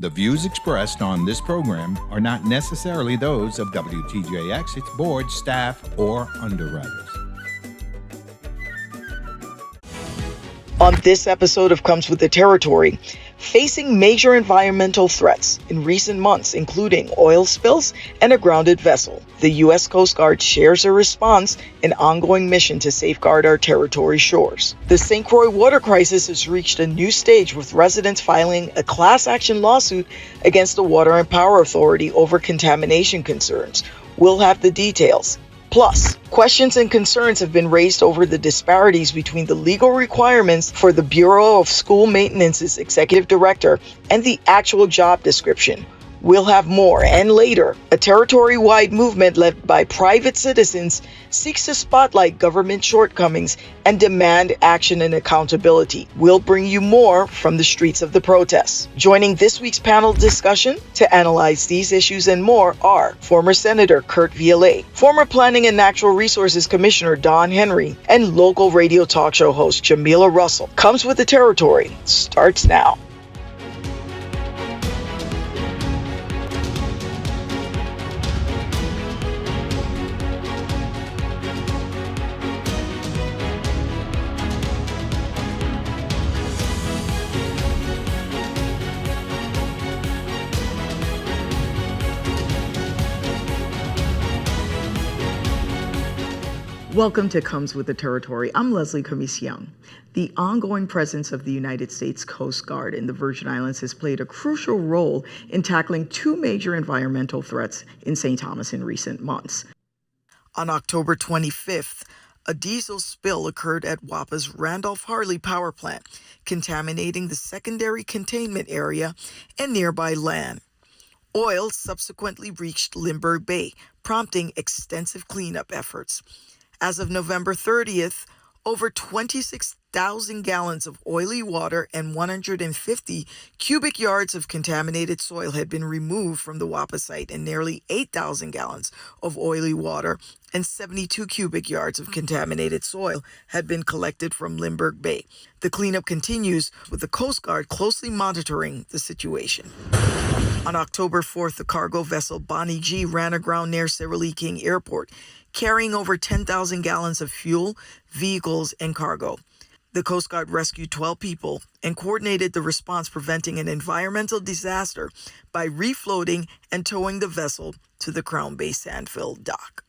The views expressed on this program are not necessarily those of WTJX, its board, staff, or underwriters. On this episode of Comes with the Territory, facing major environmental threats in recent months, including oil spills and a grounded vessel, the U.S. Coast Guard shares a response and ongoing mission to safeguard our territory shores. The St. Croix water crisis has reached a new stage, with residents filing a class action lawsuit against the Water and Power Authority over contamination concerns. We'll have the details. Plus, questions and concerns have been raised over the disparities between the legal requirements for the Bureau of School Maintenance's executive director and the actual job description. We'll have more, and later, a territory-wide movement led by private citizens seeks to spotlight government shortcomings and demand action and accountability. We'll bring you more from the streets of the protests. Joining this week's panel discussion to analyze these issues and more are former Senator Kurt Viale, former Planning and Natural Resources Commissioner Don Henry, and local radio talk show host Jamila Russell. Comes with the Territory starts now. Welcome to Comes with the Territory. I'm Lesley Comissiong. The ongoing presence of the United States Coast Guard in the Virgin Islands has played a crucial role in tackling two major environmental threats in St. Thomas in recent months. On October 25th, a diesel spill occurred at WAPA's Randolph-Harley power plant, contaminating the secondary containment area and nearby land. Oil subsequently reached Limburg Bay, prompting extensive cleanup efforts. As of November 30th, over 26,000 gallons of oily water and 150 cubic yards of contaminated soil had been removed from the WAPA site, and nearly 8,000 gallons of oily water and 72 cubic yards of contaminated soil had been collected from Limburg Bay. The cleanup continues, with the Coast Guard closely monitoring the situation. On October 4th, the cargo vessel Bonnie G ran aground near Sirili King Airport, carrying over 10,000 gallons of fuel, vehicles, and cargo. The Coast Guard rescued 12 people and coordinated the response, preventing an environmental disaster by refloating and towing the vessel to the Crown Bay Sandfield dock.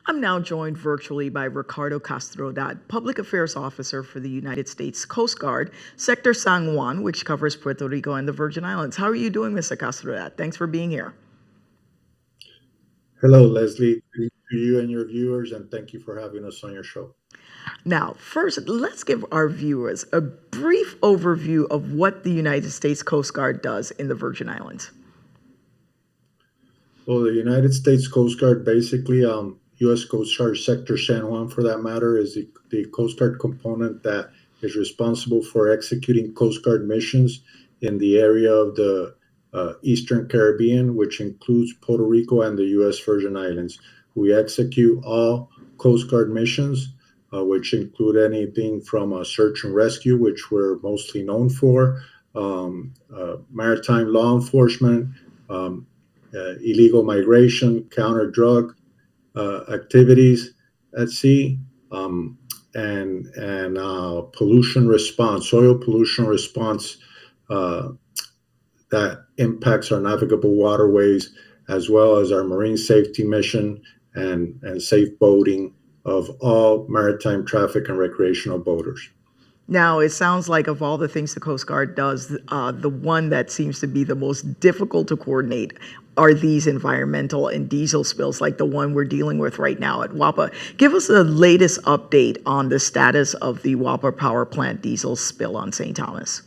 I'm now joined virtually by Ricardo Castrodad, Public Affairs Officer for the United States Coast Guard, Sector San Juan, which covers Puerto Rico and the Virgin Islands. How are you doing, Mr. Castrodad? Thanks for being here. Hello, Lesley, to you and your viewers, and thank you for having us on your show. Now, first, let's give our viewers a brief overview of what the United States Coast Guard does in the Virgin Islands. Well, the United States Coast Guard, basically, U.S. Coast Guard Sector San Juan, for that matter, is the Coast Guard component that is responsible for executing Coast Guard missions in the area of the Eastern Caribbean, which includes Puerto Rico and the U.S. Virgin Islands. We execute all Coast Guard missions, which include anything from search and rescue, which we're mostly known for, maritime law enforcement, illegal migration, counter-drug activities at sea, and pollution response, soil pollution response that impacts our navigable waterways, as well as our marine safety mission and safe boating of all maritime traffic and recreational boaters. Now, it sounds like of all the things the Coast Guard does, the one that seems to be the most difficult to coordinate are these environmental and diesel spills, like the one we're dealing with right now at WAPA. Give us the latest update on the status of the WAPA power plant diesel spill on St. Thomas.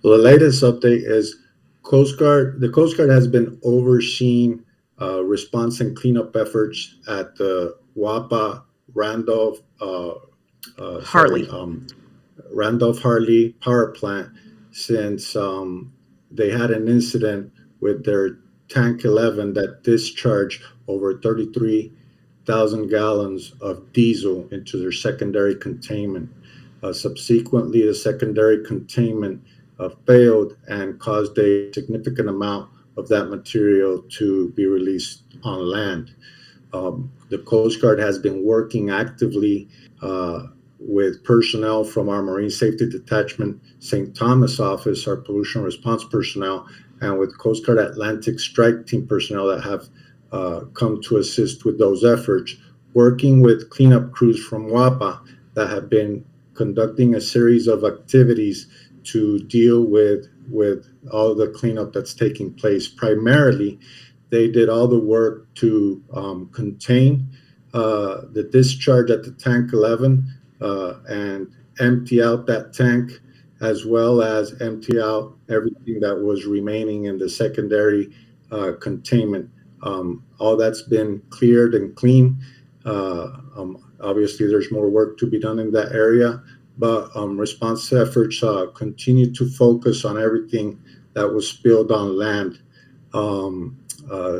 Well, the latest update is the Coast Guard has been overseeing response and cleanup efforts at the WAPA Randolph-Harley power plant since they had an incident with their Tank 11 that discharged over 33,000 gallons of diesel into their secondary containment. Subsequently, the secondary containment failed and caused a significant amount of that material to be released on land. The Coast Guard has been working actively with personnel from our Marine Safety Detachment St. Thomas office, our pollution response personnel, and with Coast Guard Atlantic Strike Team personnel that have come to assist with those efforts, working with cleanup crews from WAPA that have been conducting a series of activities to deal with all the cleanup that's taking place. Primarily, they did all the work to contain the discharge at the tank 11 and empty out that tank, as well as empty out everything that was remaining in the secondary containment. All that's been cleared and clean. Obviously, there's more work to be done in that area, but response efforts continue to focus on everything that was spilled on land.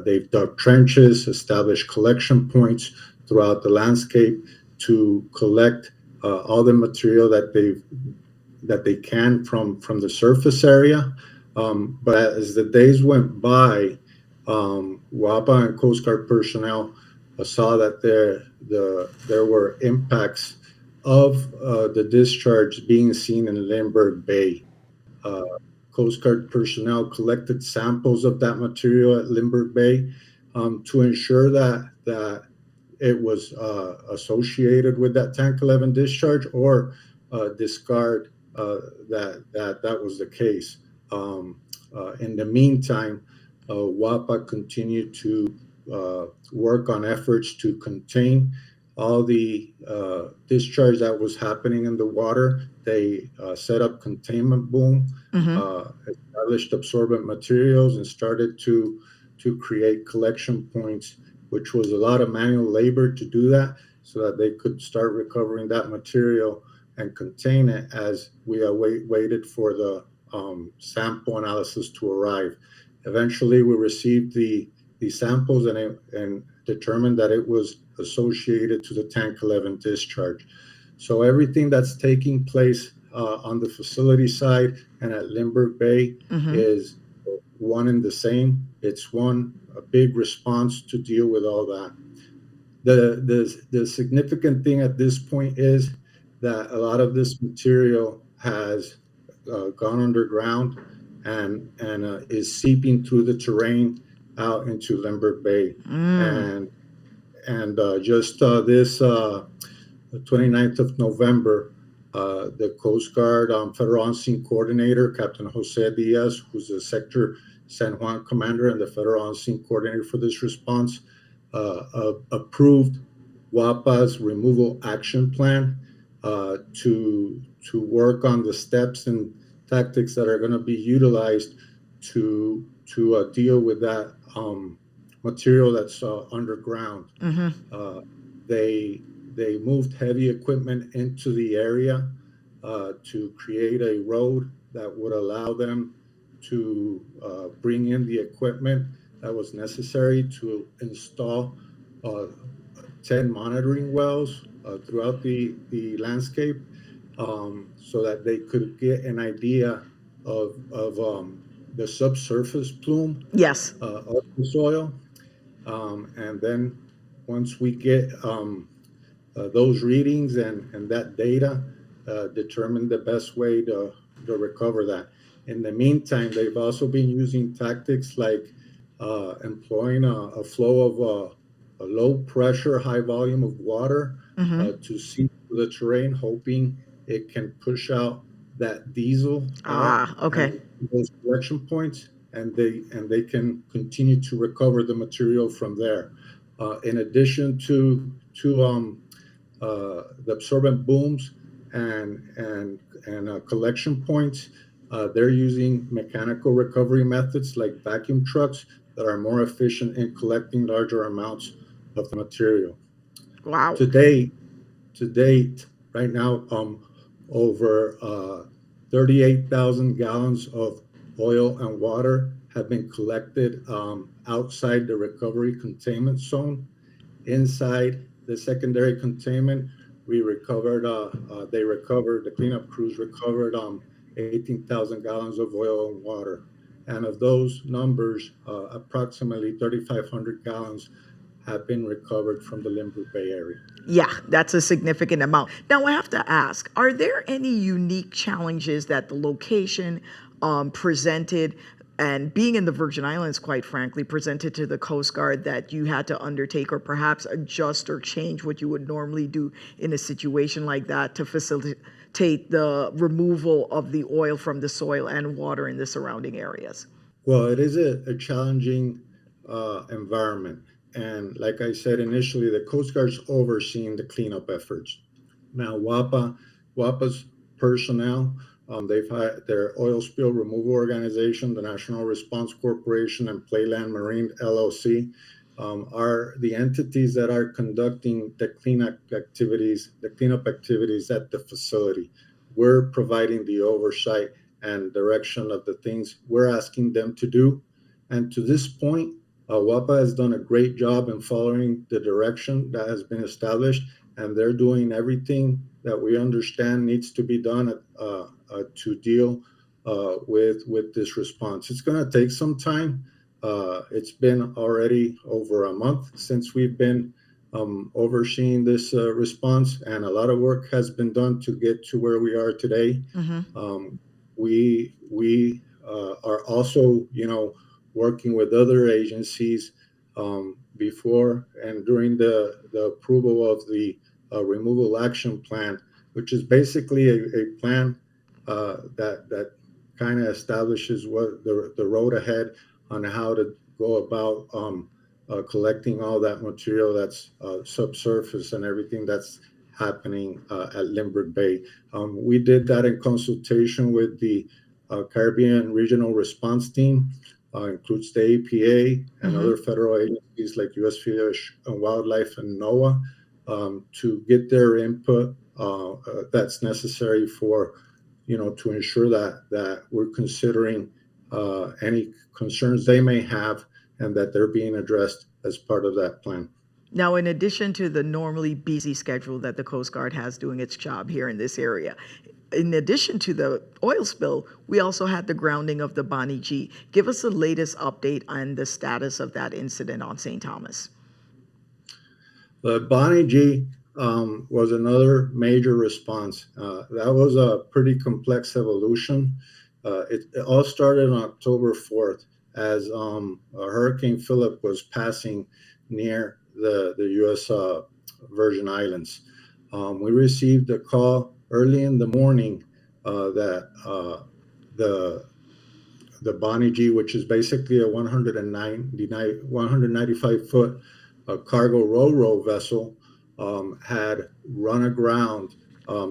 They've dug trenches, established collection points throughout the landscape to collect all the material that they can from the surface area. But as the days went by, WAPA and Coast Guard personnel saw that there were impacts of the discharge being seen in Lindbergh Bay. Coast Guard personnel collected samples of that material at Lindbergh Bay to ensure that it was associated with that Tank 11 discharge, or discard that was the case. In the meantime, WAPA continued to work on efforts to contain all the discharge that was happening in the water. They set up containment boom, established absorbent materials, and started to create collection points, which was a lot of manual labor to do that, so that they could start recovering that material and contain it as we waited for the sample analysis to arrive. Eventually, we received the samples and determined that it was associated to the Tank 11 discharge. So everything that's taking place on the facility side and at Lindbergh Bay is one and the same. It's a big response to deal with all that. The significant thing at this point is that a lot of this material has gone underground and is seeping through the terrain out into Lindbergh Bay. And just this 29th of November, the Coast Guard Federal On-Scene Coordinator, Captain Jose Diaz, who's the Sector San Juan Commander and the Federal On-Scene Coordinator for this response, approved WAPA's removal action plan to work on the steps and tactics that are going to be utilized to deal with that material that's underground. They moved heavy equipment into the area to create a road that would allow them to bring in the equipment that was necessary to install 10 monitoring wells throughout the landscape, so that they could get an idea of the subsurface plume Yes. of the soil. And then once we get those readings and that data, determine the best way to recover that. In the meantime, they've also been using tactics like employing a flow of a low pressure, high volume of water to seep through the terrain, hoping it can push out that diesel Okay. those collection points, and they can continue to recover the material from there. In addition to the absorbent booms and collection points, they're using mechanical recovery methods like vacuum trucks that are more efficient in collecting larger amounts of the material. Wow. To date, right now, over 38,000 gallons of oil and water have been collected outside the recovery containment zone. Inside the secondary containment, we recovered. The cleanup crews recovered 18,000 gallons of oil and water. And of those numbers, approximately 3,500 gallons have been recovered from the Limburg Bay area. Yeah, that's a significant amount. Now, I have to ask, are there any unique challenges that the location presented, and being in the Virgin Islands, quite frankly, presented to the Coast Guard that you had to undertake or perhaps adjust or change what you would normally do in a situation like that to facilitate the removal of the oil from the soil and water in the surrounding areas? Well, it is a challenging environment. And like I said initially, the Coast Guard's overseeing the cleanup efforts. Now, WAPA's personnel, they've had their oil spill removal organization, the National Response Corporation, and Playland Marine LLC are the entities that are conducting the cleanup activities at the facility. We're providing the oversight and direction of the things we're asking them to do. And to this point, WAPA has done a great job in following the direction that has been established, and they're doing everything that we understand needs to be done to deal with this response. It's going to take some time. It's been already over a month since we've been overseeing this response, and a lot of work has been done to get to where we are today. Mm-hmm. We are also, working with other agencies before and during the approval of the removal action plan, which is basically a plan that kind of establishes what the road ahead on how to go about collecting all that material that's subsurface and everything that's happening at Limburg Bay. We did that in consultation with the Caribbean Regional Response Team. Includes the APA and other federal agencies like U.S. Fish and Wildlife and NOAA to get their input that's necessary for, to ensure that we're considering any concerns they may have and that they're being addressed as part of that plan. Now, in addition to the normally busy schedule that the Coast Guard has doing its job here in this area, in addition to the oil spill, we also had the grounding of the Bonnie G. Give us the latest update on the status of that incident on St. Thomas. The Bonnie G was another major response. That was a pretty complex evolution. It all started on October 4th as Hurricane Philip was passing near the U.S. Virgin Islands. We received a call early in the morning that the Bonnie G, which is basically a 195-foot cargo ro-ro vessel, had run aground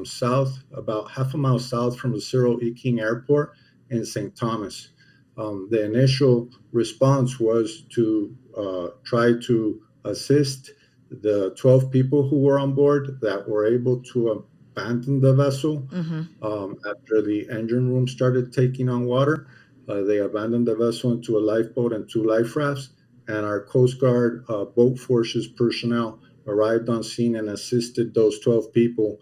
south, about half a mile south from the Cyril E. King Airport in St. Thomas. The initial response was to try to assist the 12 people who were on board that were able to abandon the vessel after the engine room started taking on water. They abandoned the vessel into a lifeboat and 2 life rafts, and our Coast Guard boat forces personnel arrived on scene and assisted those 12 people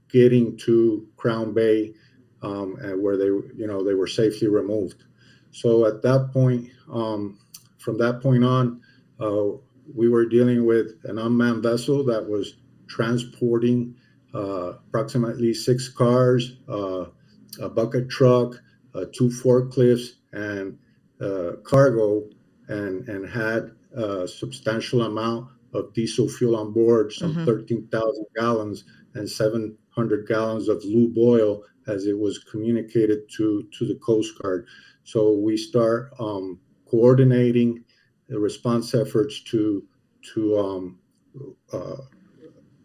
getting to Crown Bay, and where they were safely removed. So at that point, from that point on, we were dealing with an unmanned vessel that was transporting approximately 6 cars, a bucket truck, 2 forklifts, and cargo, and had a substantial amount of diesel fuel on board, some 13,000 gallons and 700 gallons of lube oil, as it was communicated to the Coast Guard. So we start coordinating the response efforts to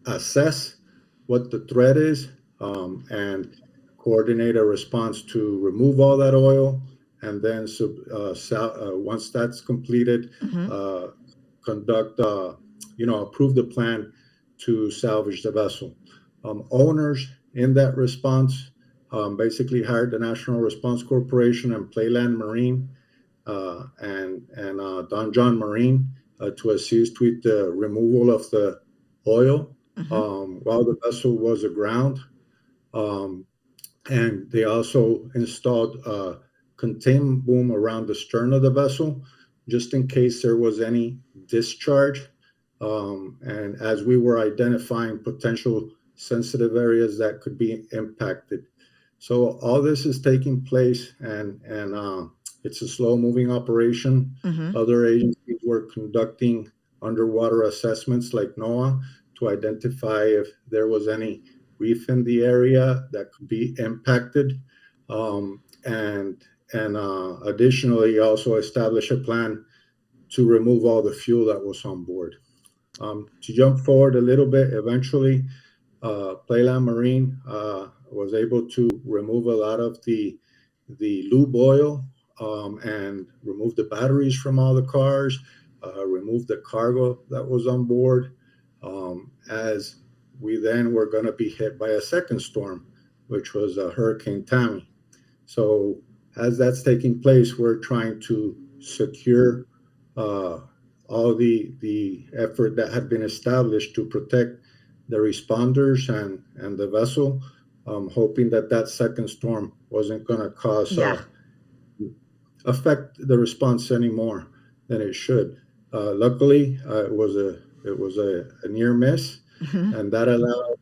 assess what the threat is and coordinate a response to remove all that oil, and then once that's completed, conduct approve the plan to salvage the vessel. Owners in that response basically hired the National Response Corporation and Playland Marine and Don John Marine to assist with the removal of the oil while the vessel was aground. And they also installed a containment boom around the stern of the vessel, just in case there was any discharge. And as we were identifying potential sensitive areas that could be impacted. So all this is taking place, and it's a slow-moving operation. Mm-hmm. Other agencies were conducting underwater assessments like NOAA to identify if there was any reef in the area that could be impacted. And additionally, also establish a plan to remove all the fuel that was on board. To jump forward a little bit, eventually, Playland Marine was able to remove a lot of the lube oil, and remove the batteries from all the cars, remove the cargo that was on board, as we then were going to be hit by a second storm, which was Hurricane Tammy. So as that's taking place, we're trying to secure uh, all the effort that had been established to protect the responders and the vessel, hoping that that second storm wasn't going to cause Yeah. affect the response any more than it should. Luckily, it was a near miss, Mm-hmm. and that allowed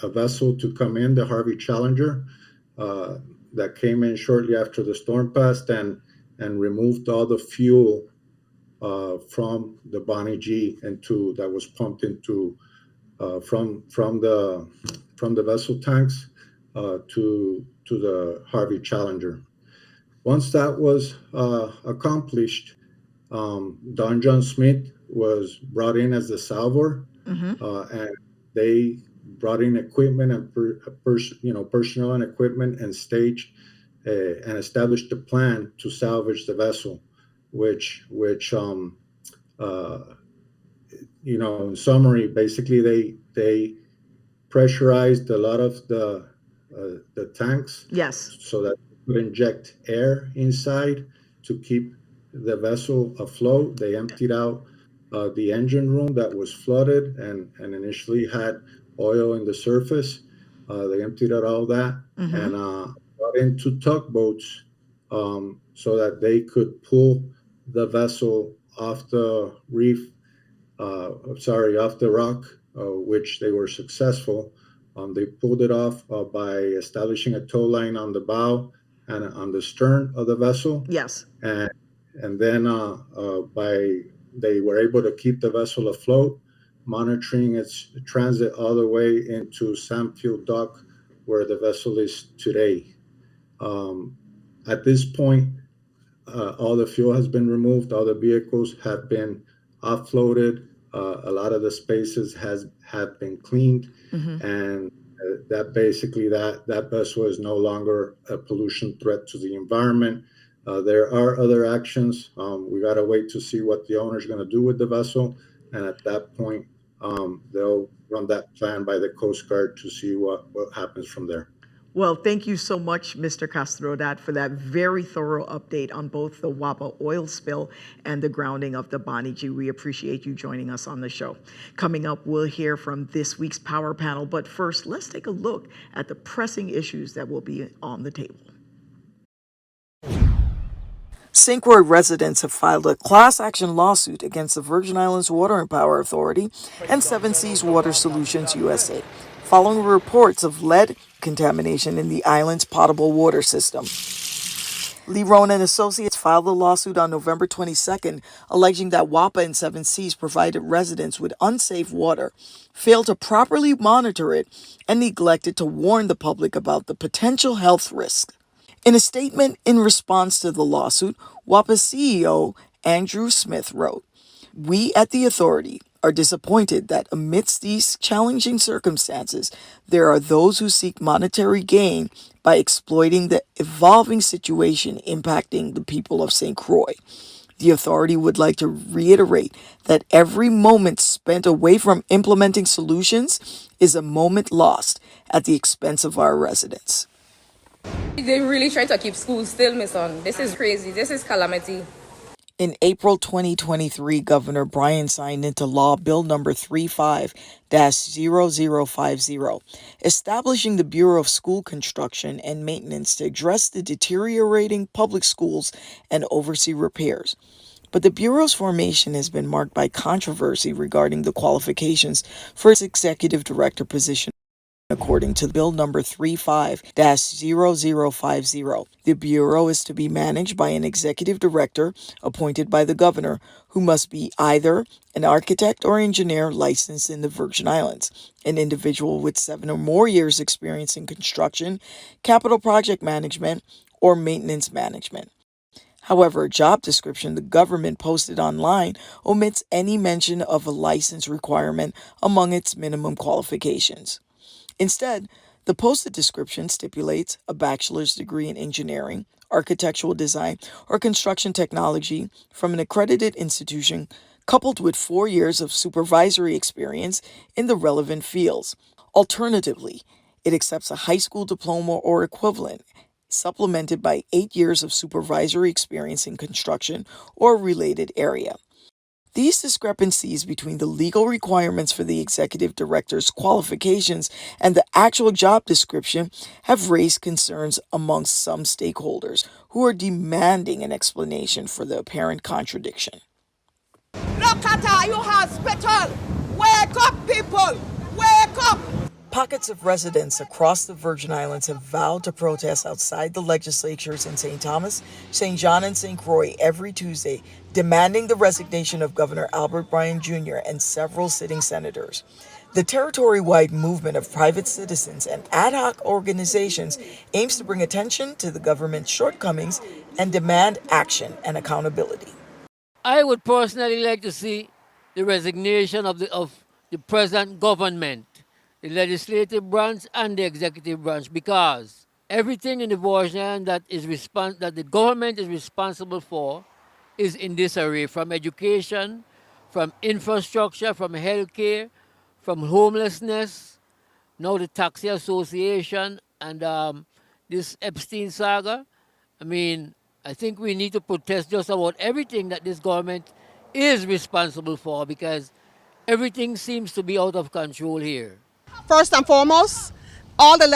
a vessel to come in, the Harvey Challenger, uh, that came in shortly after the storm passed and removed all the fuel from the Bonnie G into that was pumped into from the vessel tanks to the Harvey Challenger. Once that was accomplished, Don John Smith was brought in as the salvor, Mm-hmm. and they brought in equipment and personnel and equipment and staged and established a plan to salvage the vessel, which uh, in summary, basically they pressurized a lot of the tanks Yes. so that they could inject air inside to keep the vessel afloat. They emptied out the engine room that was flooded and initially had oil in the surface. They emptied out all that Mm-hmm. and brought in two tugboats, so that they could pull the vessel off the reef, off the rock, which they were successful. They pulled it off by establishing a tow line on the bow and on the stern of the vessel, Yes. and then by they were able to keep the vessel afloat, monitoring its transit all the way into Samfield Dock, where the vessel is today. Um, at this point, all the fuel has been removed, all the vehicles have been offloaded, a lot of the spaces have been cleaned, Mm-hmm. and that basically that vessel is no longer a pollution threat to the environment. There are other actions. We got to wait to see what the owner is going to do with the vessel, and at that point, they'll run that plan by the Coast Guard to see what happens from there. Well, thank you so much, Mr. Castrodat, for that very thorough update on both the WAPA oil spill and the grounding of the Bonnie G. We appreciate you joining us on the show. Coming up, we'll hear from this week's Power Panel, but first, let's take a look at the pressing issues that will be on the table. St. Croix residents have filed a class action lawsuit against the Virgin Islands Water and Power Authority and Seven Seas Water Solutions USA, following reports of lead contamination in the island's potable water system. Leron and Associates filed the lawsuit on November 22nd, alleging that WAPA and Seven Seas provided residents with unsafe water, failed to properly monitor it, and neglected to warn the public about the potential health risk. In a statement in response to the lawsuit, WAPA's CEO, Andrew Smith, wrote, "We at the authority are disappointed that amidst these challenging circumstances, there are those who seek monetary gain by exploiting the evolving situation impacting the people of St. Croix. The authority would like to reiterate that every moment spent away from implementing solutions is a moment lost at the expense of our residents." They really try to keep schools still, my son. This is crazy. This is calamity. In April 2023, Governor Bryan signed into law Bill number 35-0050, establishing the Bureau of School Construction and Maintenance to address the deteriorating public schools and oversee repairs. But the Bureau's formation has been marked by controversy regarding the qualifications for its executive director position. According to Bill number 35-0050, the Bureau is to be managed by an executive director appointed by the governor, who must be either an architect or engineer licensed in the Virgin Islands, an individual with 7 or more years' experience in construction, capital project management, or maintenance management. However, a job description the government posted online omits any mention of a license requirement among its minimum qualifications. Instead, the posted description stipulates a bachelor's degree in engineering, architectural design, or construction technology from an accredited institution, coupled with 4 years of supervisory experience in the relevant fields. Alternatively, it accepts a high school diploma or equivalent, supplemented by 8 years of supervisory experience in construction or related area. These discrepancies between the legal requirements for the executive director's qualifications and the actual job description have raised concerns amongst some stakeholders who are demanding an explanation for the apparent contradiction. Look at our hospital! Wake up, people! Wake up! Pockets of residents across the Virgin Islands have vowed to protest outside the legislatures in St. Thomas, St. John, and St. Croix every Tuesday, demanding the resignation of Governor Albert Bryan Jr. and several sitting senators. The territory-wide movement of private citizens and ad hoc organizations aims to bring attention to the government's shortcomings and demand action and accountability. I would personally like to see the resignation of the present government, the legislative branch and the executive branch, because everything in the Virgin Islands that the government is responsible for is in disarray, from education, from infrastructure, from healthcare, from homelessness, now the Taxi Association, and this Epstein saga. I think we need to protest just about everything that this government is responsible for, because everything seems to be out of control here. First and foremost, all the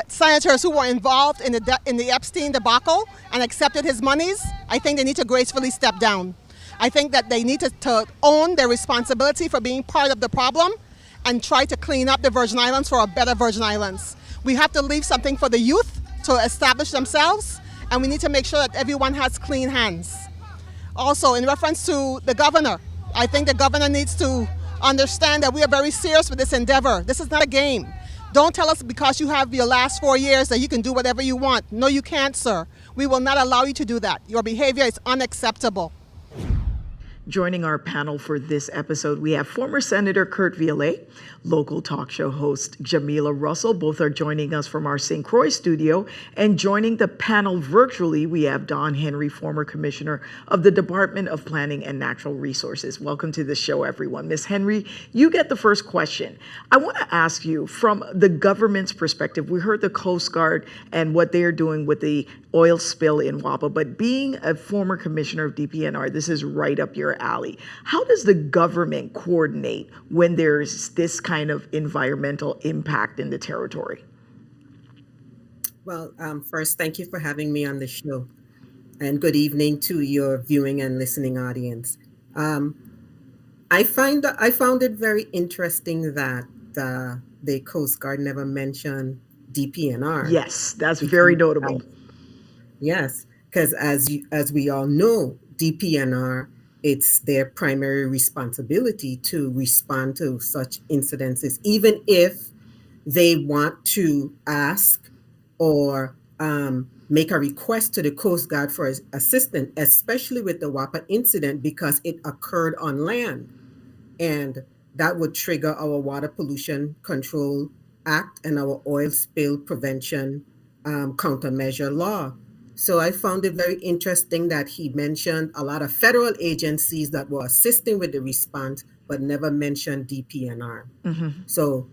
senators who were involved in the Epstein debacle and accepted his monies, I think they need to gracefully step down. I think that they need to own their responsibility for being part of the problem and try to clean up the Virgin Islands for a better Virgin Islands. We have to leave something for the youth to establish themselves, and we need to make sure that everyone has clean hands. Also, in reference to the governor, I think the governor needs to understand that we are very serious with this endeavor. This is not a game. Don't tell us because you have your last 4 years that you can do whatever you want. No, you can't, sir. We will not allow you to do that. Your behavior is unacceptable. Joining our panel for this episode, we have former Senator Kurt Viollet, local talk show host Jamila Russell. Both are joining us from our St. Croix studio. And joining the panel virtually, we have Don Henry, former Commissioner of the Department of Planning and Natural Resources. Welcome to the show, everyone. Ms. Henry, you get the first question. I want to ask you, from the government's perspective, we heard the Coast Guard and what they're doing with the oil spill in WAPA, but being a former commissioner of DPNR, this is right up your alley. How does the government coordinate when there's this kind of environmental impact in the territory? Well, first, thank you for having me on the show, and good evening to your viewing and listening audience. I found it very interesting that the Coast Guard never mentioned DPNR. Yes, that's very notable. Yes, because as we all know, DPNR, it's their primary responsibility to respond to such incidences, even if they want to ask or make a request to the Coast Guard for assistance, especially with the WAPA incident, because it occurred on land. And that would trigger our Water Pollution Control Act and our Oil Spill Prevention Countermeasure Law. So I found it very interesting that he mentioned a lot of federal agencies that were assisting with the response, but never mentioned DPNR. Mm-hmm. So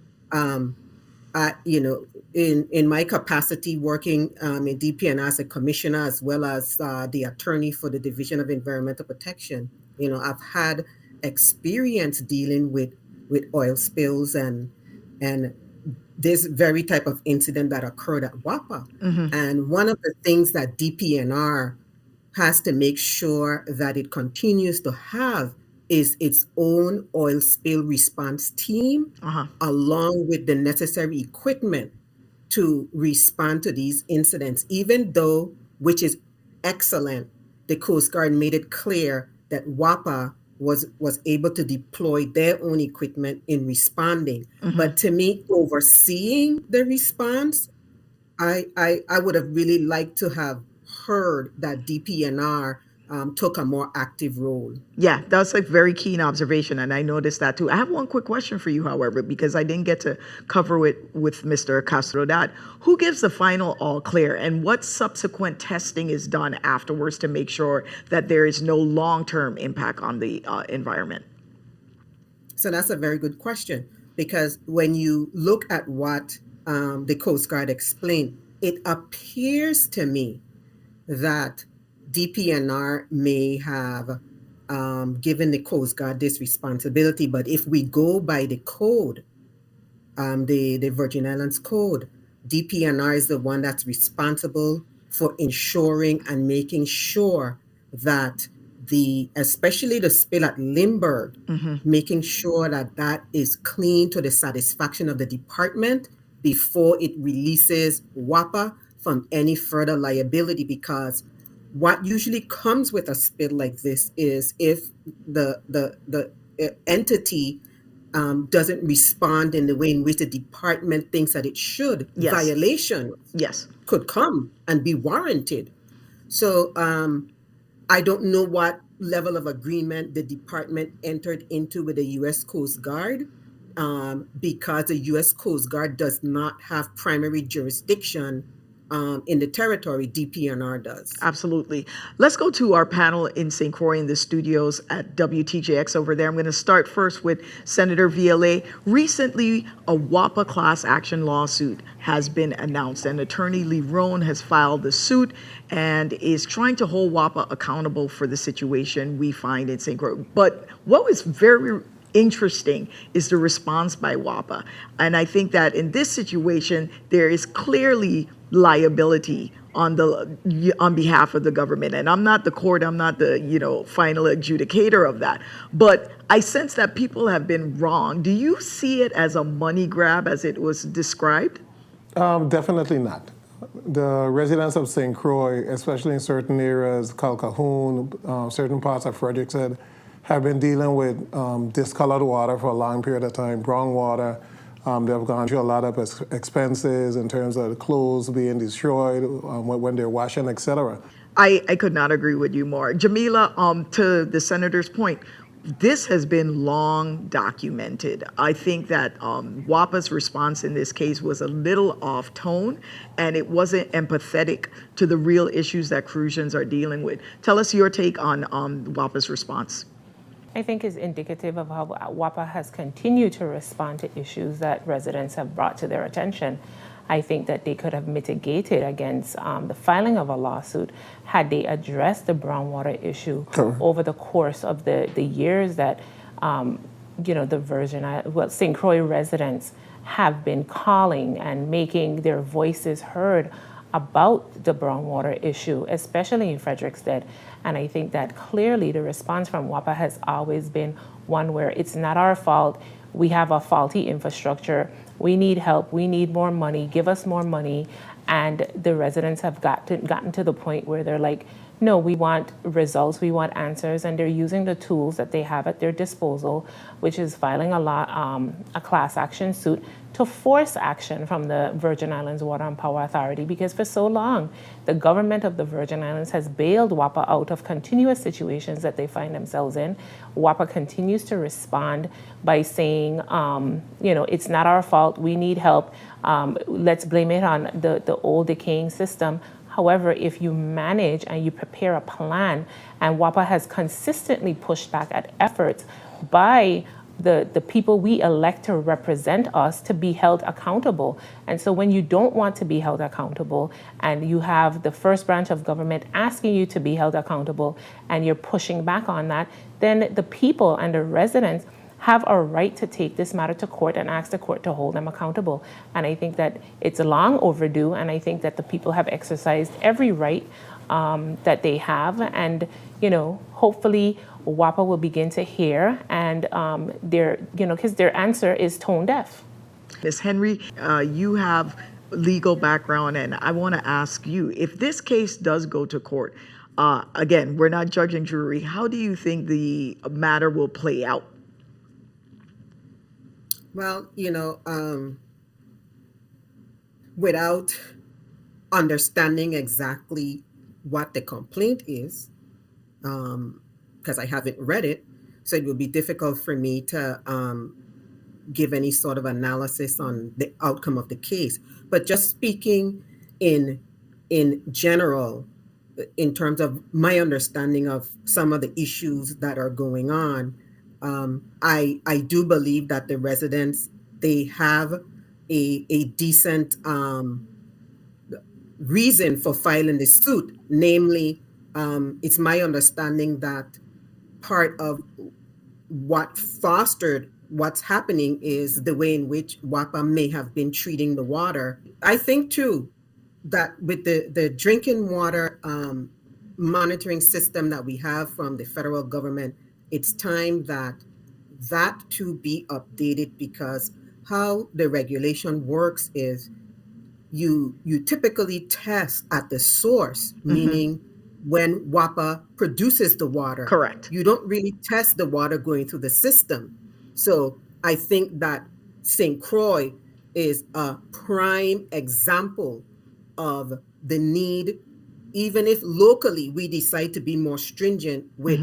in my capacity working in DPN as a commissioner as well as the attorney for the Division of Environmental Protection, I've had experience dealing with oil spills and this very type of incident that occurred at WAPA. And one of the things that DPNR has to make sure that it continues to have is its own oil spill response team, along with the necessary equipment to respond to these incidents, even though, which is excellent, the Coast Guard made it clear that WAPA was able to deploy their own equipment in responding. But to me, overseeing the response, I would have really liked to have heard that DPNR took a more active role. Yeah, that's a very keen observation, and I noticed that too. I have one quick question for you, however, because I didn't get to cover it with Mr. Castro. That who gives the final all clear, and what subsequent testing is done afterwards to make sure that there is no long-term impact on the environment? So that's a very good question, because when you look at what the Coast Guard explained, it appears to me that DPNR may have given the Coast Guard this responsibility, but if we go by the code, the Virgin Islands Code, DPNR is the one that's responsible for ensuring and making sure that especially the spill at Limburg, making sure that that is clean to the satisfaction of the department before it releases WAPA from any further liability, because what usually comes with a spill like this is if the entity doesn't respond in the way in which the department thinks that it should, violation could come and be warranted. So I don't know what level of agreement the department entered into with the U.S. Coast Guard, because the U.S. Coast Guard does not have primary jurisdiction in the territory. DPNR does. Absolutely. Let's go to our panel in St. Croix in the studios at WTJX over there. I'm going to start first with Senator Viale. Recently, a WAPA class action lawsuit has been announced, and attorney Lee Rohn has filed the suit and is trying to hold WAPA accountable for the situation we find in St. Croix. But what was very interesting is the response by WAPA. And I think that in this situation, there is clearly liability on behalf of the government. And I'm not the court, I'm not the final adjudicator of that. But I sense that people have been wrong. Do you see it as a money grab as it was described? Definitely not. The residents of St. Croix, especially in certain areas, Calcahoon, certain parts of Frederickson, have been dealing with discolored water for a long period of time, brown water. They've gone through a lot of expenses in terms of clothes being destroyed when they're washing, etc. I could not agree with you more. Jamila, to the senator's point, this has been long documented. I think that WAPA's response in this case was a little off tone, and it wasn't empathetic to the real issues that Crucians are dealing with. Tell us your take on WAPA's response. I think is indicative of how WAPA has continued to respond to issues that residents have brought to their attention. I think that they could have mitigated against the filing of a lawsuit had they addressed the brownwater issue over the course of the years that the St. Croix residents have been calling and making their voices heard about the brownwater issue, especially in Frederickstead. And I think that clearly the response from WAPA has always been one where it's not our fault, we have a faulty infrastructure, we need help, we need more money, give us more money. And the residents have gotten to the point where they're like, no, we want results, we want answers, and they're using the tools that they have at their disposal, which is filing a class action suit to force action from the Virgin Islands Water and Power Authority, because for so long, the government of the Virgin Islands has bailed WAPA out of continuous situations that they find themselves in. WAPA continues to respond by saying, it's not our fault, we need help, let's blame it on the old decaying system. However, if you manage and you prepare a plan, and WAPA has consistently pushed back at efforts by the people we elect to represent us to be held accountable. And so when you don't want to be held accountable and you have the first branch of government asking you to be held accountable and you're pushing back on that, then the people and the residents have a right to take this matter to court and ask the court to hold them accountable. And I think that it's long overdue, and I think that the people have exercised every right that they have. And, hopefully WAPA will begin to hear, and because their answer is tone deaf. Ms. Henry, you have legal background, and I want to ask you, if this case does go to court, again, we're not judge and jury, how do you think the matter will play out? Well, without understanding exactly what the complaint is, because I haven't read it, so it would be difficult for me to give any sort of analysis on the outcome of the case. But just speaking in general, in terms of my understanding of some of the issues that are going on, I do believe that the residents, they have a decent reason for filing the suit. Namely, it's my understanding that part of what fostered what's happening is the way in which WAPA may have been treating the water. I think too that with the drinking water monitoring system that we have from the federal government, it's time that to be updated, because how the regulation works is you typically test at the source, meaning when WAPA produces the water. Correct. You don't really test the water going through the system. So I think that St. Croix is a prime example of the need, even if locally we decide to be more stringent with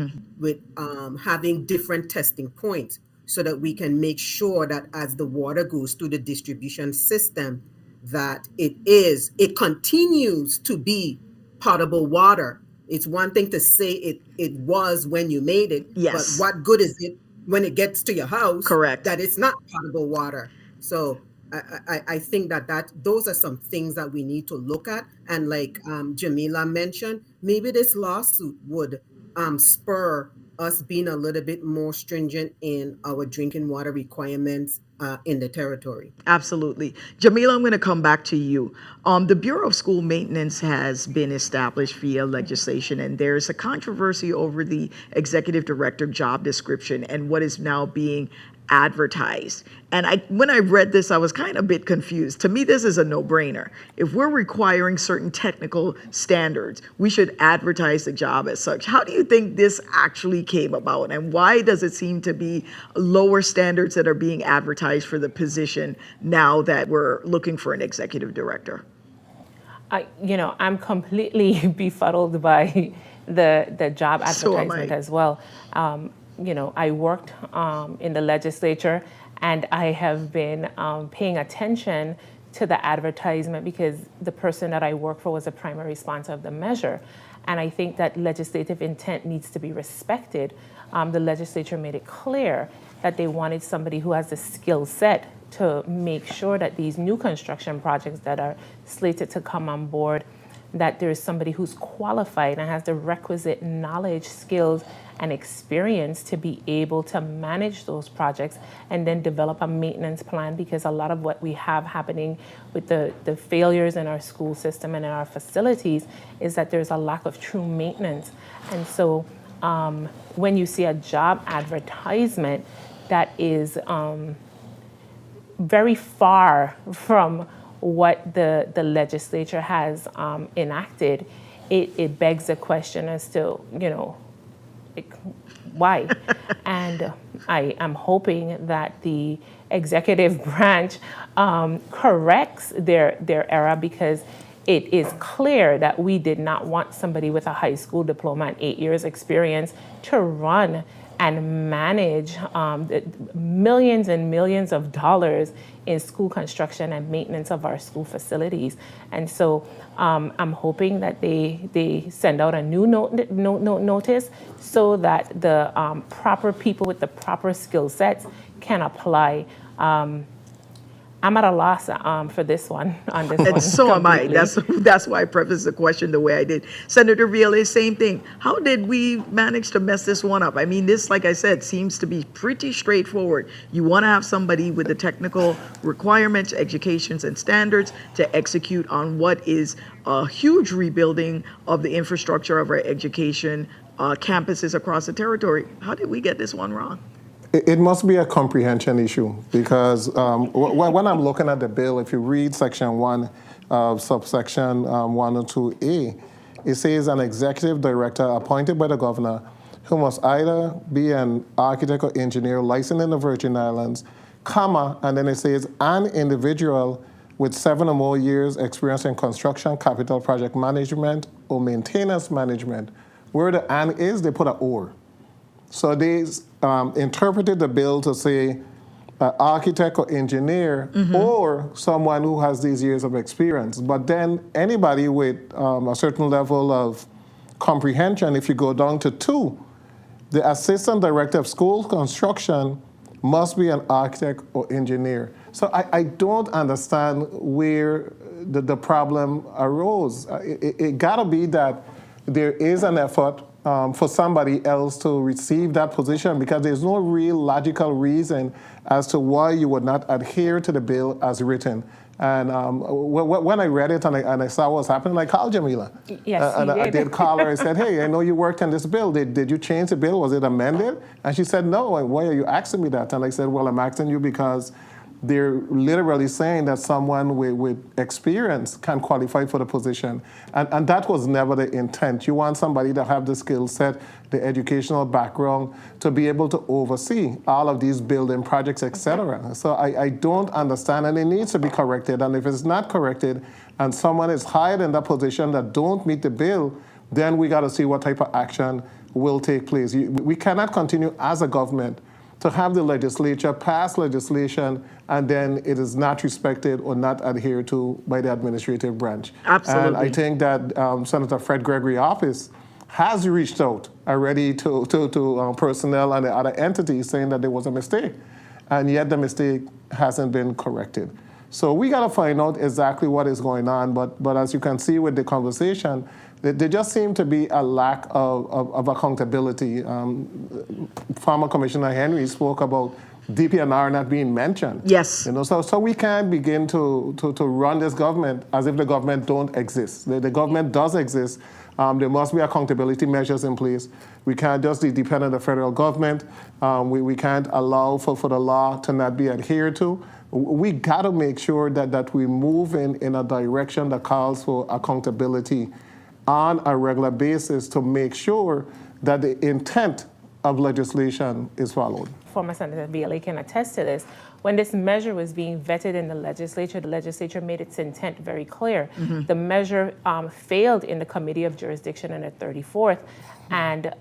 having different testing points, so that we can make sure that as the water goes through the distribution system, that it continues to be potable water. It's one thing to say it was when you made it, Yes. but what good is it when it gets to your house? Correct. That it's not potable water. So I think that those are some things that we need to look at. And like Jamila mentioned, maybe this lawsuit would spur us being a little bit more stringent in our drinking water requirements in the territory. Absolutely. Jamila, I'm going to come back to you. The Bureau of School Maintenance has been established via legislation, and there's a controversy over the executive director job description and what is now being advertised. And when I read this, I was kind of a bit confused. To me, this is a no-brainer. If we're requiring certain technical standards, we should advertise the job as such. How do you think this actually came about, and why does it seem to be lower standards that are being advertised for the position now that we're looking for an executive director? I'm completely befuddled by the job advertisement as well. I worked in the legislature, and I have been paying attention to the advertisement because the person that I work for was a primary sponsor of the measure. And I think that legislative intent needs to be respected. The legislature made it clear that they wanted somebody who has the skill set to make sure that these new construction projects that are slated to come on board, that there's somebody who's qualified and has the requisite knowledge, skills, and experience to be able to manage those projects and then develop a maintenance plan, because a lot of what we have happening with the failures in our school system and in our facilities is that there's a lack of true maintenance. And so when you see a job advertisement that is very far from what the legislature has enacted, it begs the question as to, why? And I am hoping that the executive branch corrects their error, because it is clear that we did not want somebody with a high school diploma and 8 years experience to run and manage millions and millions of dollars in school construction and maintenance of our school facilities. And so I'm hoping that they send out a new notice so that the proper people with the proper skill sets can apply. I'm at a loss for this one, on this one. And so am I. completely. That's why I prefaced the question the way I did. Senator Viola, same thing. How did we manage to mess this one up? I mean, this, like I said, seems to be pretty straightforward. You want to have somebody with the technical requirements, educations, and standards to execute on what is a huge rebuilding of the infrastructure of our education campuses across the territory. How did we get this one wrong? It must be a comprehension issue because when I'm looking at the bill, if you read section 1 of subsection 102A, it says an executive director appointed by the governor who must either be an architect or engineer licensed in the Virgin Islands, comma, and then it says an individual with 7 or more years experience in construction, capital project management, or maintenance management. Where the "and" is, they put an "or." So they interpreted the bill to say architect or engineer or someone who has these years of experience. But then anybody with a certain level of comprehension, if you go down to 2, the assistant director of school construction must be an architect or engineer. So I don't understand where the problem arose. It gotta be that there is an effort for somebody else to receive that position because there's no real logical reason as to why you would not adhere to the bill as written. And when I read it and I saw what was happening, I called Jamila. Yes, And you I did. did call her. I said, hey, I know you worked on this bill. Did you change the bill? Was it amended? And she said, no. And why are you asking me that? And I said, well, I'm asking you because they're literally saying that someone with experience can qualify for the position. And that was never the intent. You want somebody to have the skill set, the educational background, to be able to oversee all of these building projects, etc. So I don't understand, and it needs to be corrected. And if it's not corrected, and someone is hired in that position that don't meet the bill, then we got to see what type of action will take place. We cannot continue as a government to have the legislature pass legislation and then it is not respected or not adhered to by the administrative branch. Absolutely. And I think that Senator Fred Gregory's office has reached out already to personnel and the other entities saying that there was a mistake, and yet the mistake hasn't been corrected. So we got to find out exactly what is going on, but as you can see with the conversation, there just seemed to be a lack of accountability. Former Commissioner Henry spoke about DPNR not being mentioned. Yes. So we can't begin to run this government as if the government don't exist. The government does exist. There must be accountability measures in place. We can't just depend on the federal government. We can't allow for the law to not be adhered to. We got to make sure that we move in a direction that calls for accountability on a regular basis to make sure that the intent of legislation is followed. Former Senator Viola can attest to this. When this measure was being vetted in the legislature made its intent very clear. The measure failed in the Committee of Jurisdiction in the 34th, and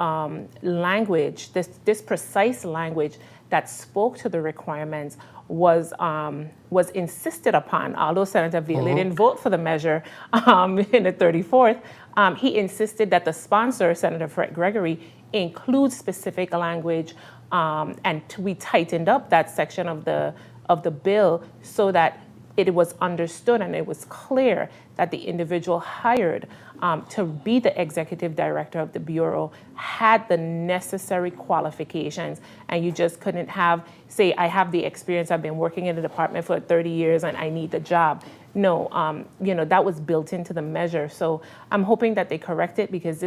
language, this precise language that spoke to the requirements was insisted upon. Although Senator Viola didn't vote for the measure in the 34th, he insisted that the sponsor, Senator Fred Gregory, include specific language, and we tightened up that section of the bill so that it was understood and it was clear that the individual hired to be the executive director of the Bureau had the necessary qualifications, and you just couldn't say, I have the experience, I've been working in the department for 30 years and I need the job. No, that was built into the measure. So I'm hoping that they correct it, because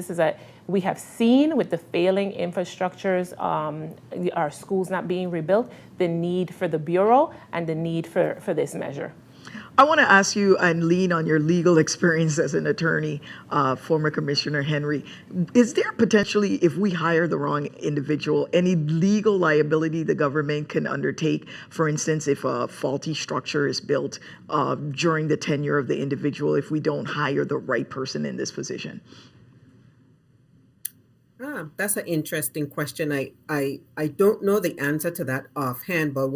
we have seen with the failing infrastructures, our schools not being rebuilt, the need for the Bureau and the need for this measure. I want to ask you and lean on your legal experience as an attorney, former Commissioner Henry. Is there potentially, if we hire the wrong individual, any legal liability the government can undertake? For instance, if a faulty structure is built during the tenure of the individual, if we don't hire the right person in this position? That's an interesting question. I don't know the answer to that offhand, but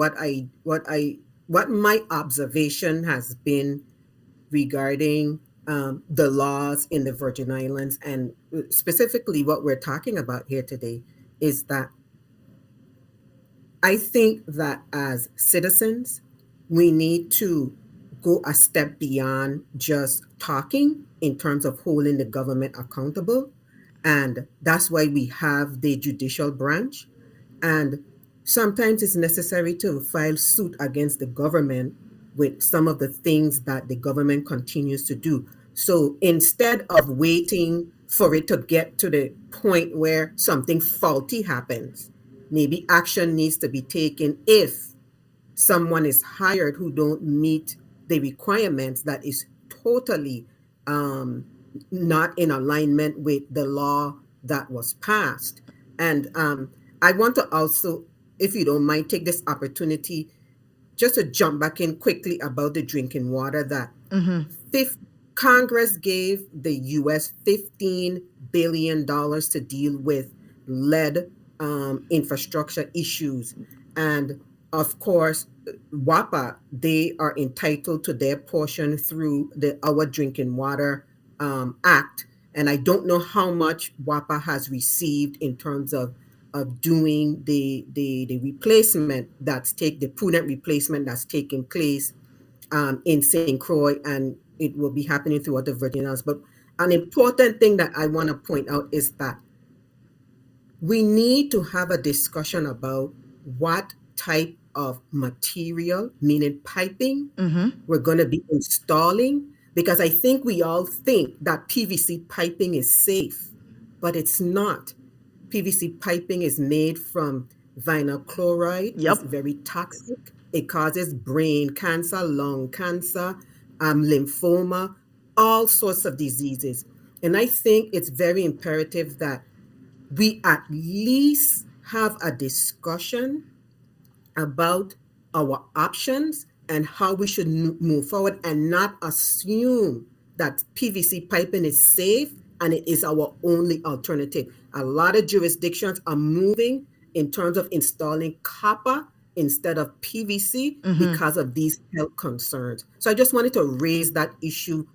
what my observation has been regarding the laws in the Virgin Islands, and specifically what we're talking about here today, is that I think that as citizens, we need to go a step beyond just talking in terms of holding the government accountable. And that's why we have the judicial branch. And sometimes it's necessary to file suit against the government with some of the things that the government continues to do. So instead of waiting for it to get to the point where something faulty happens, maybe action needs to be taken if someone is hired who don't meet the requirements that is totally not in alignment with the law that was passed. And I want to also, if you don't mind, take this opportunity just to jump back in quickly about the drinking water that Congress gave the US $15 billion to deal with lead infrastructure issues. And of course, WAPA, they are entitled to their portion through the Our Drinking Water Act. And I don't know how much WAPA has received in terms of doing the replacement the prudent replacement that's taking place in St. Croix, and it will be happening throughout the Virgin Islands. But an important thing that I want to point out is that we need to have a discussion about what type of material, meaning piping, we're going to be installing, because I think we all think that PVC piping is safe, but it's not. PVC piping is made from vinyl chloride. Yep. It's very toxic. It causes brain cancer, lung cancer, lymphoma, all sorts of diseases. And I think it's very imperative that we at least have a discussion about our options and how we should move forward, and not assume that PVC piping is safe and it is our only alternative. A lot of jurisdictions are moving in terms of installing copper instead of PVC because of these health concerns. So I just wanted to raise that issue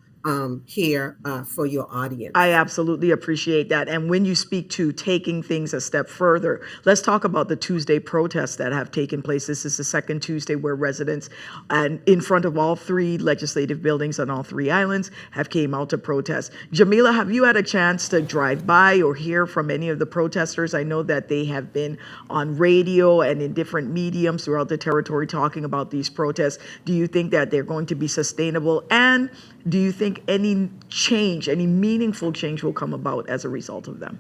here for your audience. I absolutely appreciate that. And when you speak to taking things a step further, let's talk about the Tuesday protests that have taken place. This is the second Tuesday where residents and in front of all three legislative buildings on all three islands have came out to protest. Jamila, have you had a chance to drive by or hear from any of the protesters? I know that they have been on radio and in different mediums throughout the territory talking about these protests. Do you think that they're going to be sustainable? And do you think any change, any meaningful change will come about as a result of them?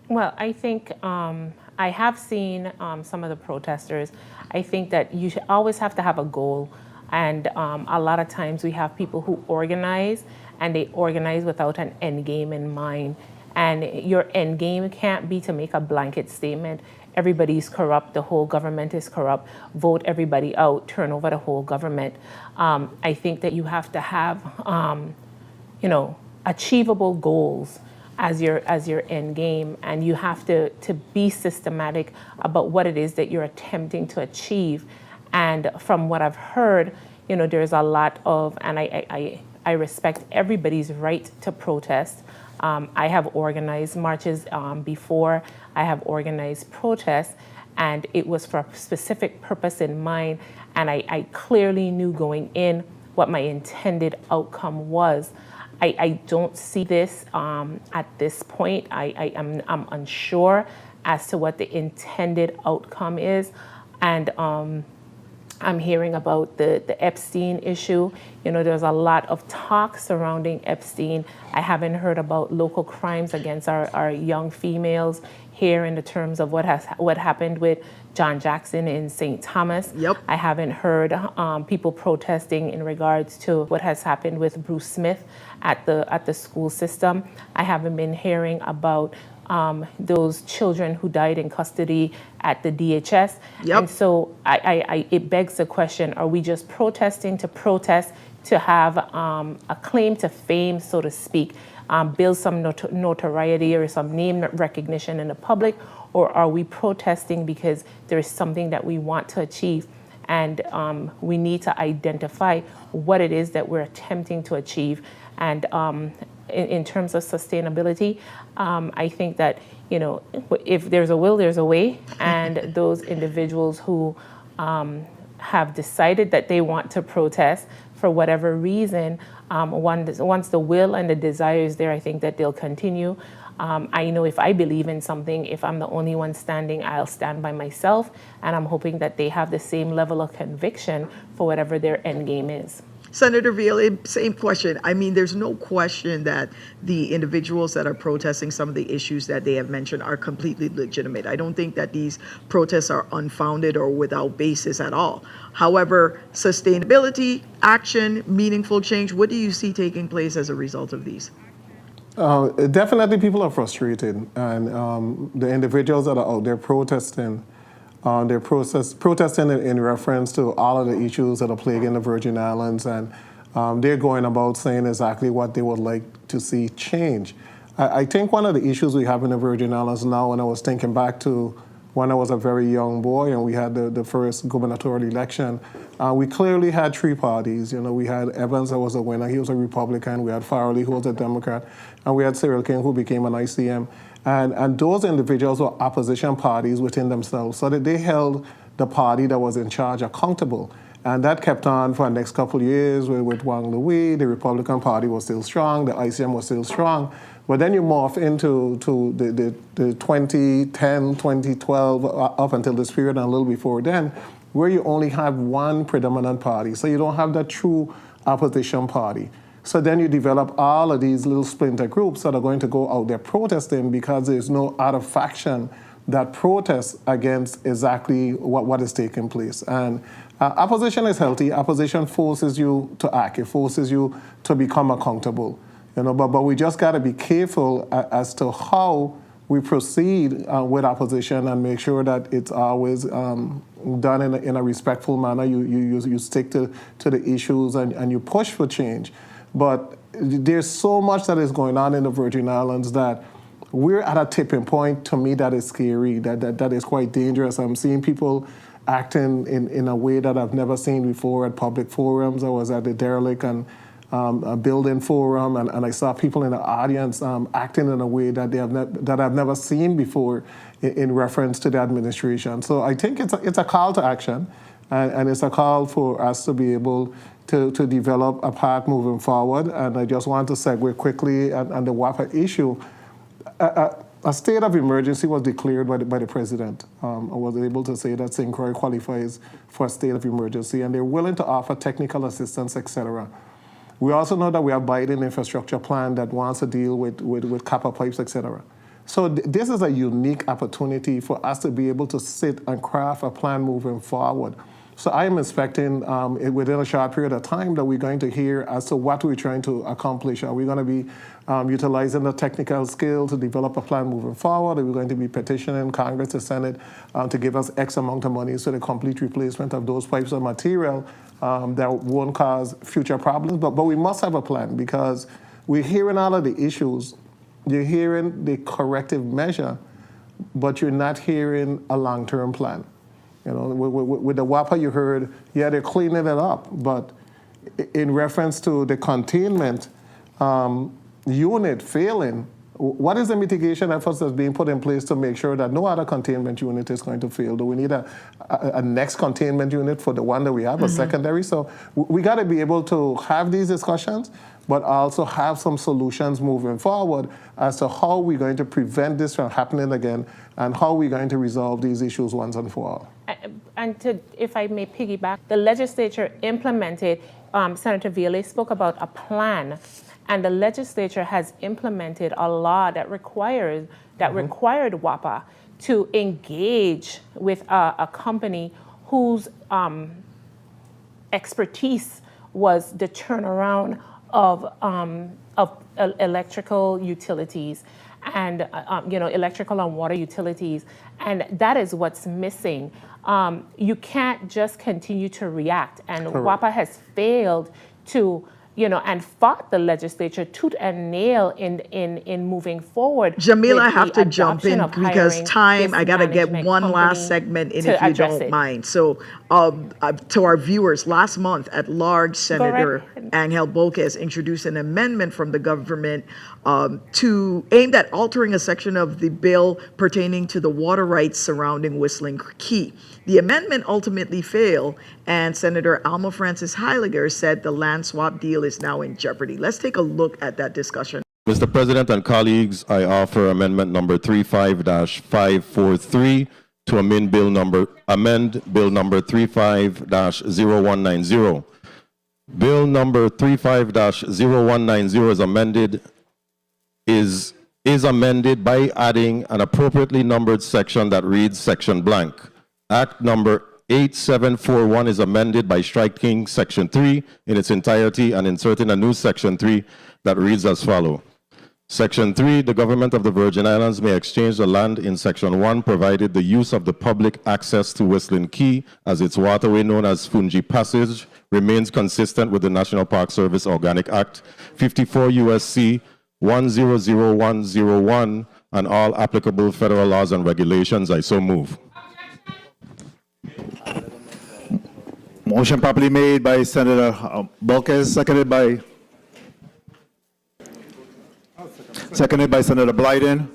Well, I think I have seen some of the protesters. I think that you should always have to have a goal. And a lot of times we have people who organize, and they organize without an end game in mind. And your end game can't be to make a blanket statement. Everybody's corrupt, the whole government is corrupt, vote everybody out, turn over the whole government. I think that you have to have, achievable goals as your end game, and you have to be systematic about what it is that you're attempting to achieve. And from what I've heard, there's a lot of, and I respect everybody's right to protest. I have organized marches before. I have organized protests, and it was for a specific purpose in mind. And I clearly knew going in what my intended outcome was. I don't see this at this point. I'm unsure as to what the intended outcome is. And I'm hearing about the Epstein issue. There's a lot of talk surrounding Epstein. I haven't heard about local crimes against our young females here in the terms of what happened with John Jackson in St. Thomas. Yep. I haven't heard people protesting in regards to what has happened with Bruce Smith at the school system. I haven't been hearing about those children who died in custody at the DHS. Yep. And so it begs the question, are we just protesting to protest to have a claim to fame, so to speak, build some notoriety or some name recognition in the public, or are we protesting because there is something that we want to achieve? And we need to identify what it is that we're attempting to achieve. And in terms of sustainability. I think that, if there's a will, there's a way. And those individuals who have decided that they want to protest for whatever reason, once the will and the desire is there, I think that they'll continue. I know if I believe in something, if I'm the only one standing, I'll stand by myself. And I'm hoping that they have the same level of conviction for whatever their end game is. Senator Veal, same question. I mean, there's no question that the individuals that are protesting some of the issues that they have mentioned are completely legitimate. I don't think that these protests are unfounded or without basis at all. However, sustainability, action, meaningful change, what do you see taking place as a result of these? Definitely people are frustrated, and the individuals that are out there protesting, they're protesting in reference to all of the issues that are plaguing the Virgin Islands, and they're going about saying exactly what they would like to see change. I think one of the issues we have in the Virgin Islands now, and I was thinking back to when I was a very young boy and we had the first gubernatorial election, we clearly had three parties. We had Evans, that was a winner, he was a Republican. We had Farrelly, who was a Democrat, and we had Cyril King, who became an ICM. And those individuals were opposition parties within themselves, so that they held the party that was in charge accountable. And that kept on for the next couple of years with Wang Louis. The Republican Party was still strong, the ICM was still strong. But then you morph into the 2010, 2012, up until this period and a little before then, where you only have one predominant party. So you don't have that true opposition party. So then you develop all of these little splinter groups that are going to go out there protesting because there's no other faction that protests against exactly what is taking place. And opposition is healthy. Opposition forces you to act. It forces you to become accountable. But we just got to be careful as to how we proceed with opposition and make sure that it's always done in a respectful manner. You stick to the issues and you push for change. But there's so much that is going on in the Virgin Islands that we're at a tipping point, to me, that is scary, that is quite dangerous. I'm seeing people acting in a way that I've never seen before at public forums. I was at the Derelict and a building forum, and I saw people in the audience acting in a way that I've never seen before in reference to the administration. So I think it's a call to action, and it's a call for us to be able to develop a path moving forward. And I just want to segue quickly on the WAPA issue. A state of emergency was declared by the president. I was able to say that St. Croix qualifies for a state of emergency, and they're willing to offer technical assistance, etc. We also know that we have Biden infrastructure plan that wants to deal with copper pipes, etc. So this is a unique opportunity for us to be able to sit and craft a plan moving forward. So I am expecting within a short period of time that we're going to hear as to what we're trying to accomplish. Are we going to be utilizing the technical skill to develop a plan moving forward? Are we going to be petitioning Congress, the Senate, to give us X amount of money so the complete replacement of those pipes of material that won't cause future problems? But we must have a plan, because we're hearing all of the issues. You're hearing the corrective measure, but you're not hearing a long-term plan. With the WAPA, you heard, yeah, they're cleaning it up, but in reference to the containment unit failing, what is the mitigation efforts that's being put in place to make sure that no other containment unit is going to fail? Do we need a next containment unit for the one that we have, a secondary? So we got to be able to have these discussions, but also have some solutions moving forward as to how we're going to prevent this from happening again and how we're going to resolve these issues once and for all. And if I may piggyback, the legislature implemented, Senator Veal spoke about a plan, and the legislature has implemented a law that required WAPA to engage with a company whose expertise was the turnaround of electrical utilities and electrical and water utilities, and that is what's missing. You can't just continue to react, and WAPA has failed to and fought the legislature tooth and nail in moving forward. Jamila, I with have the to jump in adoption of because hiring time, this I got to get management one last company segment in to if you address don't it. mind. So to our viewers, last month at large, Senator Angel Bolquez introduced an amendment from the government aimed at altering a section of the bill pertaining to the water rights surrounding Whistling Key. The amendment ultimately failed, and Senator Alma Francis Heiliger said the land swap deal is now in jeopardy. Let's take a look at that discussion. Mr. President and colleagues, I offer amendment number 35-543 to amend bill number 35-0190. Bill number 35-0190 is amended by adding an appropriately numbered section that reads section blank. Act number 8741 is amended by striking section 3 in its entirety and inserting a new section 3 that reads as follows. Section 3, the government of the Virgin Islands may exchange the land in section 1 provided the use of the public access to Whistling Key as its waterway known as Fungi Passage remains consistent with the National Park Service Organic Act 54 USC 100101 and all applicable federal laws and regulations. I so move. Motion properly made by Senator Bolquez, seconded by Senator Blyden,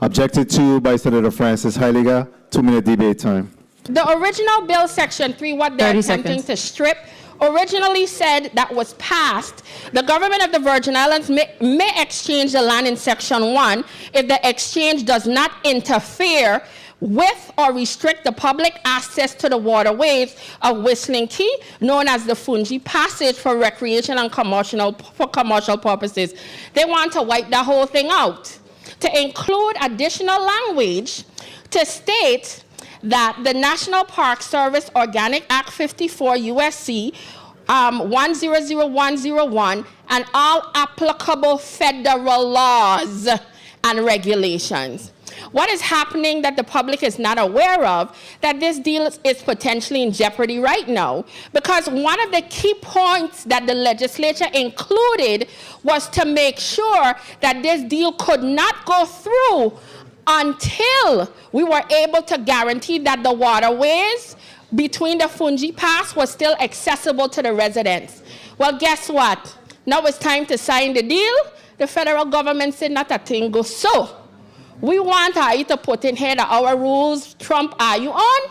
objected to by Senator Francis Heiliger. 2-minute debate time. The original bill, section 3, what they're attempting to strip, originally said that was passed. The government of the Virgin Islands may exchange the land in section 1 if the exchange does not interfere with or restrict the public access to the waterways of Whistling Key, known as the Fungi Passage for recreation and commercial purposes. They want to wipe the whole thing out, to include additional language to state that the National Park Service Organic Act 54 USC 100101 and all applicable federal laws and regulations. What is happening that the public is not aware of, that this deal is potentially in jeopardy right now, because one of the key points that the legislature included was to make sure that this deal could not go through until we were able to guarantee that the waterways between the Fungi Pass was still accessible to the residents. Well, guess what? Now it's time to sign the deal. The federal government said not a thing goes so. We want you to put in here that our rules, Trump, are you on?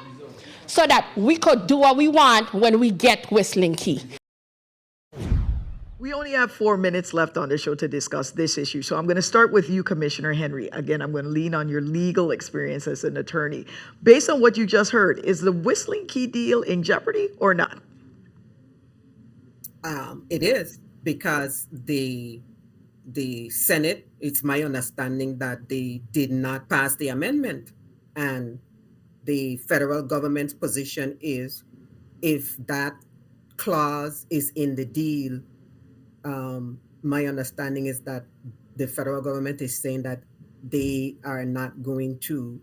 So that we could do what we want when we get Whistling Key. We only have 4 minutes left on the show to discuss this issue. So I'm going to start with you, Commissioner Henry. Again, I'm going to lean on your legal experience as an attorney. Based on what you just heard, is the Whistling Key deal in jeopardy or not? It is, because the Senate, it's my understanding that they did not pass the amendment. And the federal government's position is, if that clause is in the deal, my understanding is that the federal government is saying that they are not going to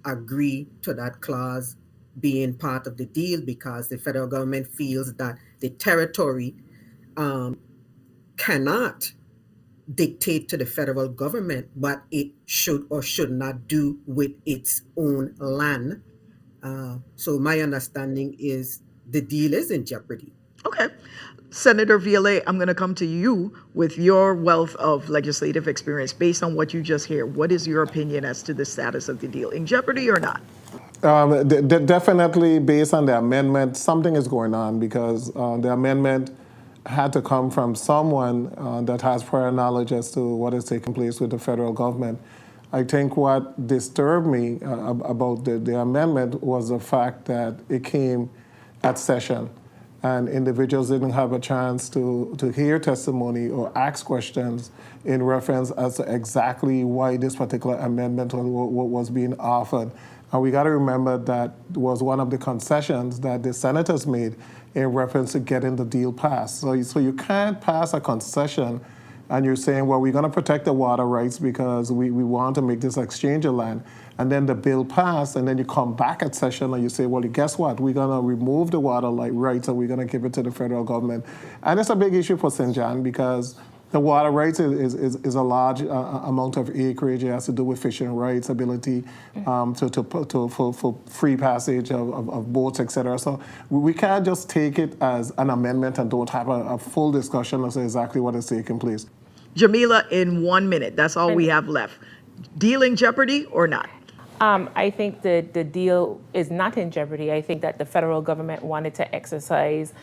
agree to that clause being part of the deal, because the federal government feels that the territory cannot dictate to the federal government what it should or should not do with its own land. So my understanding is the deal is in jeopardy. Okay. Senator Violet, I'm going to come to you with your wealth of legislative experience. Based on what you just heard, what is your opinion as to the status of the deal? In jeopardy or not? Definitely, based on the amendment, something is going on, because the amendment had to come from someone that has prior knowledge as to what is taking place with the federal government. I think what disturbed me about the amendment was the fact that it came at session, and individuals didn't have a chance to hear testimony or ask questions in reference as to exactly why this particular amendment was being offered. And we got to remember that was one of the concessions that the senators made in reference to getting the deal passed. So you can't pass a concession and you're saying, well, we're going to protect the water rights because we want to make this exchange of land, and then the bill passed, and then you come back at session and you say, well, guess what? We're going to remove the water rights and we're going to give it to the federal government. And it's a big issue for St. John because the water rights is a large amount of acreage. It has to do with fishing rights, ability for free passage of boats, etc. So we can't just take it as an amendment and don't have a full discussion of exactly what is taking place. Jamila, in 1 minute, that's all we have left. Deal in jeopardy or not? I think the deal is not in jeopardy. I think that the federal government wanted to exercise,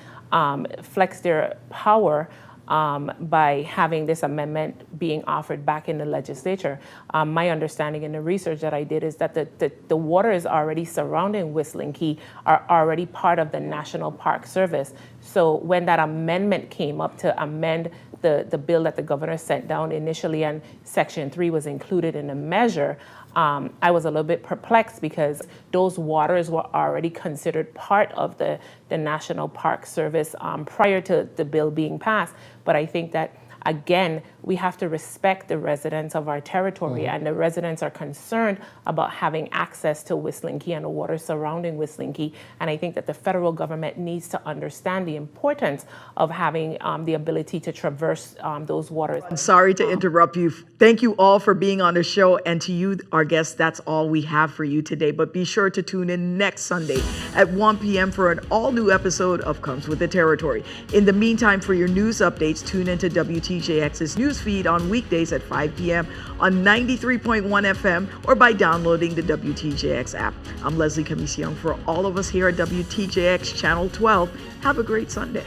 flex their power by having this amendment being offered back in the legislature. My understanding in the research that I did is that the waters already surrounding Whistling Key are already part of the National Park Service. So when that amendment came up to amend the bill that the governor sent down initially and Section 3 was included in the measure, I was a little bit perplexed because those waters were already considered part of the National Park Service prior to the bill being passed. But I think that, again, we have to respect the residents of our territory, and the residents are concerned about having access to Whistling Key and the water surrounding Whistling Key. And I think that the federal government needs to understand the importance of having the ability to traverse those waters. I'm sorry to interrupt you. Thank you all for being on the show. And to you, our guests, that's all we have for you today. But be sure to tune in next Sunday at 1 p.m. for an all-new episode of Comes with the Territory. In the meantime, for your news updates, tune into WTJX's news feed on weekdays at 5 p.m. on 93.1 FM or by downloading the WTJX app. I'm Lesley Comissiong. For all of us here at WTJX Channel 12, have a great Sunday.